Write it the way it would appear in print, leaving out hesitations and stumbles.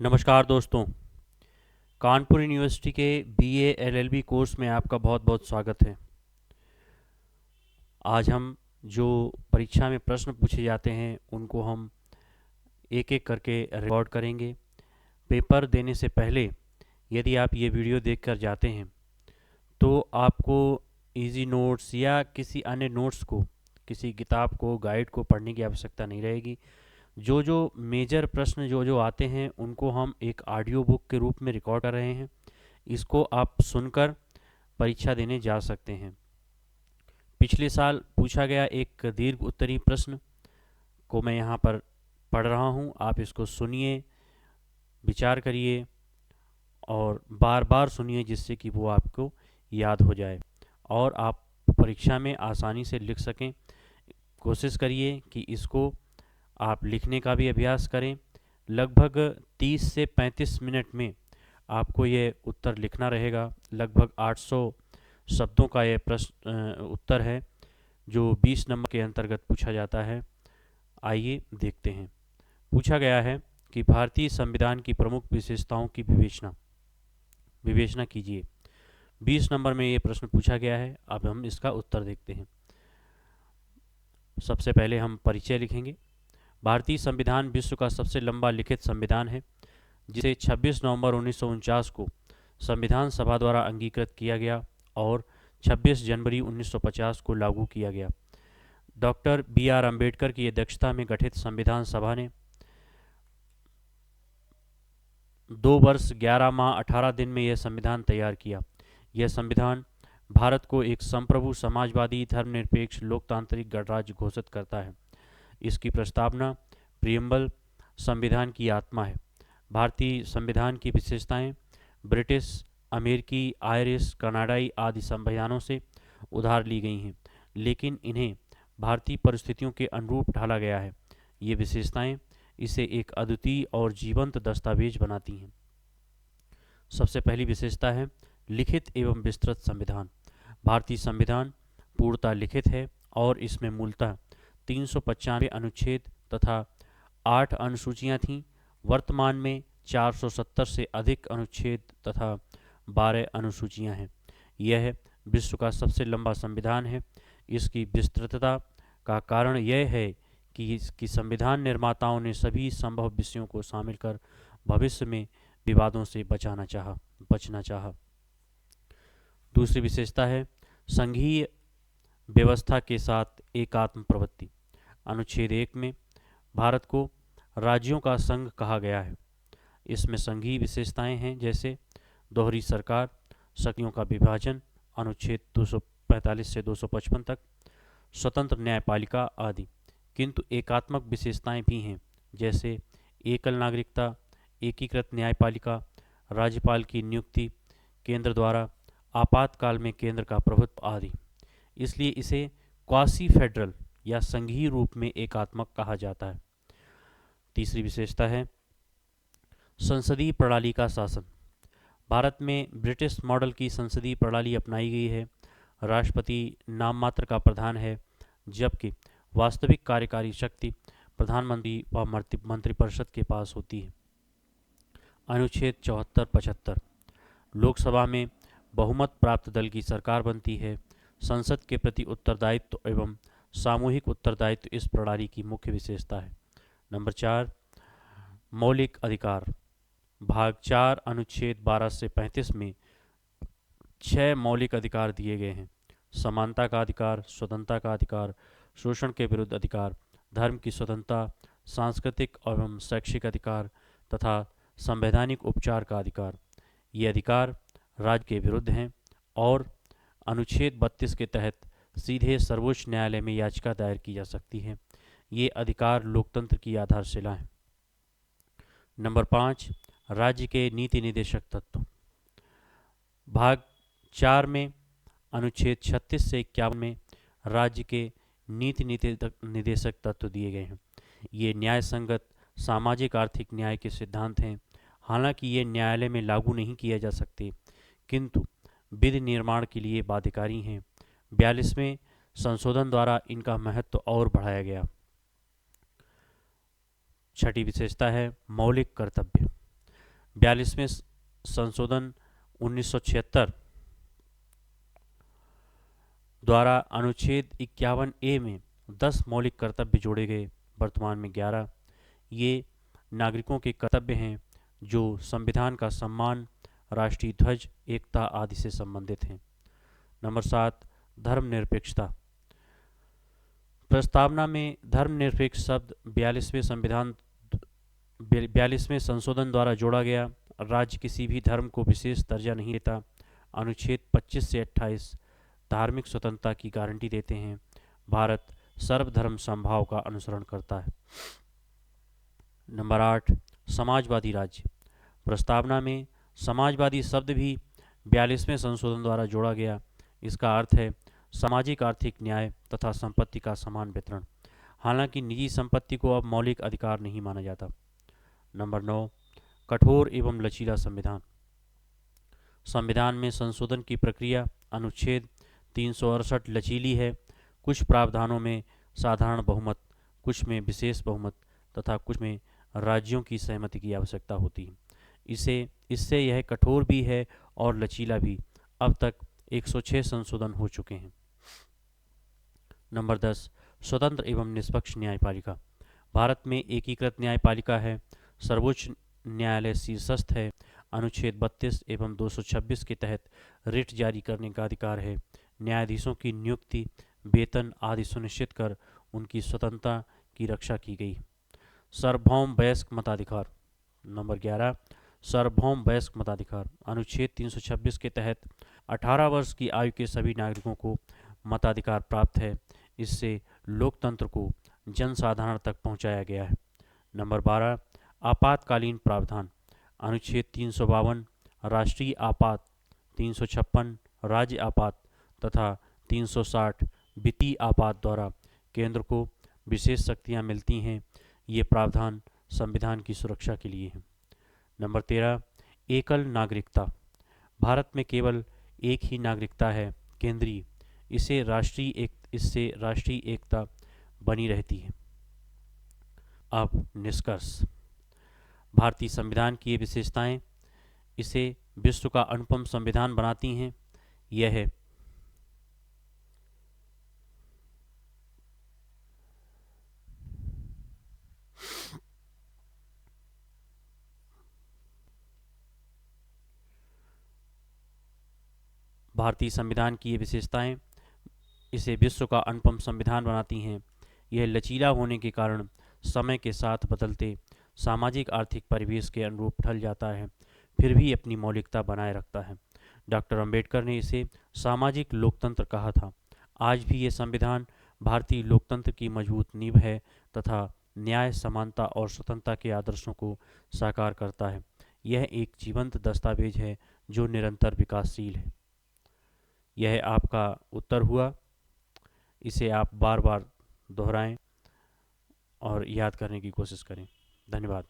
नमस्कार दोस्तों। कानपुर यूनिवर्सिटी के बीए एलएलबी कोर्स में आपका बहुत बहुत स्वागत है। आज हम जो परीक्षा में प्रश्न पूछे जाते हैं उनको हम एक एक करके रिकॉर्ड करेंगे। पेपर देने से पहले यदि आप ये वीडियो देखकर जाते हैं तो आपको इजी नोट्स या किसी अन्य नोट्स को, किसी किताब को, गाइड को पढ़ने की आवश्यकता नहीं रहेगी। जो जो मेजर प्रश्न जो जो आते हैं उनको हम एक ऑडियो बुक के रूप में रिकॉर्ड कर रहे हैं। इसको आप सुनकर परीक्षा देने जा सकते हैं। पिछले साल पूछा गया एक दीर्घ उत्तरीय प्रश्न को मैं यहाँ पर पढ़ रहा हूँ। आप इसको सुनिए, विचार करिए और बार बार सुनिए जिससे कि वो आपको याद हो जाए और आप परीक्षा में आसानी से लिख सकें। कोशिश करिए कि इसको आप लिखने का भी अभ्यास करें। लगभग 30 से 35 मिनट में आपको ये उत्तर लिखना रहेगा। लगभग 800 शब्दों का ये प्रश्न उत्तर है जो 20 नंबर के अंतर्गत पूछा जाता है। आइए देखते हैं। पूछा गया है कि भारतीय संविधान की प्रमुख विशेषताओं की विवेचना कीजिए। 20 नंबर में ये प्रश्न पूछा गया है। अब हम इसका उत्तर देखते हैं। सबसे पहले हम परिचय लिखेंगे। भारतीय संविधान विश्व का सबसे लंबा लिखित संविधान है, जिसे 26 नवंबर 1949 को संविधान सभा द्वारा अंगीकृत किया गया और 26 जनवरी 1950 को लागू किया गया। Doctor B R. अम्बेडकर की अध्यक्षता में गठित संविधान सभा ने 2 वर्ष 11 माह 18 दिन में यह संविधान तैयार किया। यह संविधान भारत को एक संप्रभु, समाजवादी, धर्मनिरपेक्ष, लोकतांत्रिक गणराज्य घोषित करता है। इसकी प्रस्तावना प्रियम्बल संविधान की आत्मा है। भारतीय संविधान की विशेषताएं ब्रिटिश, अमेरिकी, आयरिश, कनाडाई आदि संविधानों से उधार ली गई हैं, लेकिन इन्हें भारतीय परिस्थितियों के अनुरूप ढाला गया है। ये विशेषताएं इसे एक अद्वितीय और जीवंत दस्तावेज बनाती हैं। सबसे पहली विशेषता है लिखित एवं विस्तृत संविधान। भारतीय संविधान पूर्णतः लिखित है और इसमें मूलतः 395 अनुच्छेद तथा 8 अनुसूचियां थीं। वर्तमान में 470 से अधिक अनुच्छेद तथा 12 अनुसूचियां हैं। यह विश्व का सबसे लंबा संविधान है। इसकी विस्तृतता का कारण यह है कि इसकी संविधान निर्माताओं ने सभी संभव विषयों को शामिल कर भविष्य में विवादों से बचना चाहा। दूसरी विशेषता है संघीय व्यवस्था के साथ एकात्म प्रवृत्ति। अनुच्छेद 1 में भारत को राज्यों का संघ कहा गया है। इसमें संघीय विशेषताएं हैं जैसे दोहरी सरकार, शक्तियों का विभाजन, अनुच्छेद 245 से 255 तक, स्वतंत्र न्यायपालिका आदि। किंतु एकात्मक विशेषताएं भी हैं जैसे एकल नागरिकता, एकीकृत न्यायपालिका, राज्यपाल की नियुक्ति केंद्र द्वारा, आपातकाल में केंद्र का प्रभुत्व आदि। इसलिए इसे क्वासी फेडरल या संघीय रूप में एकात्मक कहा जाता है। तीसरी विशेषता है संसदीय प्रणाली का शासन। भारत में ब्रिटिश मॉडल की संसदीय प्रणाली अपनाई गई है। राष्ट्रपति नाम मात्र का प्रधान है, जबकि वास्तविक कार्यकारी शक्ति प्रधानमंत्री व मंत्रिपरिषद के पास होती है। अनुच्छेद 74-75 लोकसभा में बहुमत प्राप्त दल की सरकार बनती है। संसद के प्रति उत्तरदायित्व एवं सामूहिक उत्तरदायित्व इस प्रणाली की मुख्य विशेषता है। नंबर 4 मौलिक अधिकार। भाग 4 अनुच्छेद 12 से 35 में 6 मौलिक अधिकार दिए गए हैं। समानता का अधिकार, स्वतंत्रता का अधिकार, शोषण के विरुद्ध अधिकार, धर्म की स्वतंत्रता, सांस्कृतिक एवं शैक्षिक अधिकार तथा संवैधानिक उपचार का अधिकार। ये अधिकार राज्य के विरुद्ध हैं और अनुच्छेद 32 के तहत सीधे सर्वोच्च न्यायालय में याचिका दायर की जा सकती है। ये अधिकार लोकतंत्र की आधारशिला है। नंबर 5 राज्य के नीति निदेशक तत्व। भाग 4 में अनुच्छेद 36 से 51 में राज्य के नीति निदेशक तत्व दिए गए हैं। ये न्याय संगत सामाजिक आर्थिक न्याय के सिद्धांत हैं। हालांकि ये न्यायालय में लागू नहीं किए जा सकते, किंतु विधि निर्माण के लिए बाध्यकारी हैं। 42वें संशोधन द्वारा इनका महत्व और बढ़ाया गया। छठी विशेषता है मौलिक कर्तव्य। 42वें संशोधन 1976 द्वारा अनुच्छेद 51A में 10 मौलिक कर्तव्य जोड़े गए, वर्तमान में 11। ये नागरिकों के कर्तव्य हैं जो संविधान का सम्मान, राष्ट्रीय ध्वज, एकता आदि से संबंधित हैं। नंबर 7, धर्मनिरपेक्षता। प्रस्तावना में धर्मनिरपेक्ष शब्द 42वें संशोधन द्वारा जोड़ा गया। राज्य किसी भी धर्म को विशेष दर्जा नहीं देता। अनुच्छेद 25 से 28 धार्मिक स्वतंत्रता की गारंटी देते हैं। भारत सर्वधर्म समभाव का अनुसरण करता है। नंबर 8, समाजवादी राज्य। प्रस्तावना में समाजवादी शब्द भी 42वें संशोधन द्वारा जोड़ा गया। इसका अर्थ है सामाजिक आर्थिक न्याय तथा संपत्ति का समान वितरण। हालांकि निजी संपत्ति को अब मौलिक अधिकार नहीं माना जाता। नंबर 9, कठोर एवं लचीला संविधान। संविधान में संशोधन की प्रक्रिया अनुच्छेद 368 लचीली है। कुछ प्रावधानों में साधारण बहुमत, कुछ में विशेष बहुमत तथा कुछ में राज्यों की सहमति की आवश्यकता होती है। इससे यह कठोर भी है और लचीला भी। अब तक 106 संशोधन हो चुके हैं। नंबर 10, स्वतंत्र एवं निष्पक्ष न्यायपालिका। भारत में एकीकृत न्यायपालिका है। सर्वोच्च न्यायालय शीर्षस्थ है। अनुच्छेद 32 एवं 226 के तहत रिट जारी करने का अधिकार है। न्यायाधीशों की नियुक्ति, वेतन आदि सुनिश्चित कर उनकी स्वतंत्रता की रक्षा की गई। सार्वभौम वयस्क मताधिकार। नंबर 11, सार्वभौम वयस्क मताधिकार। अनुच्छेद 326 के तहत 18 वर्ष की आयु के सभी नागरिकों को मताधिकार प्राप्त है। इससे लोकतंत्र को जनसाधारण तक पहुंचाया गया है। नंबर 12, आपातकालीन प्रावधान। अनुच्छेद 352 राष्ट्रीय आपात, 356 राज्य आपात तथा 360 वित्तीय आपात द्वारा केंद्र को विशेष शक्तियां मिलती हैं। ये प्रावधान संविधान की सुरक्षा के लिए हैं। नंबर 13, एकल नागरिकता। भारत में केवल एक ही नागरिकता है, केंद्रीय। इससे राष्ट्रीय एकता बनी रहती है। अब निष्कर्ष। भारतीय संविधान की ये विशेषताएं इसे विश्व का अनुपम संविधान बनाती हैं। यह है भारतीय संविधान की ये विशेषताएं इसे विश्व का अनुपम संविधान बनाती हैं। यह लचीला होने के कारण समय के साथ बदलते सामाजिक आर्थिक परिवेश के अनुरूप ढल जाता है, फिर भी अपनी मौलिकता बनाए रखता है। डॉक्टर अंबेडकर ने इसे सामाजिक लोकतंत्र कहा था। आज भी ये संविधान भारतीय लोकतंत्र की मजबूत नींव है तथा न्याय, समानता और स्वतंत्रता के आदर्शों को साकार करता है। यह एक जीवंत दस्तावेज है जो निरंतर विकासशील है। यह आपका उत्तर हुआ। इसे आप बार बार दोहराएं और याद करने की कोशिश करें। धन्यवाद।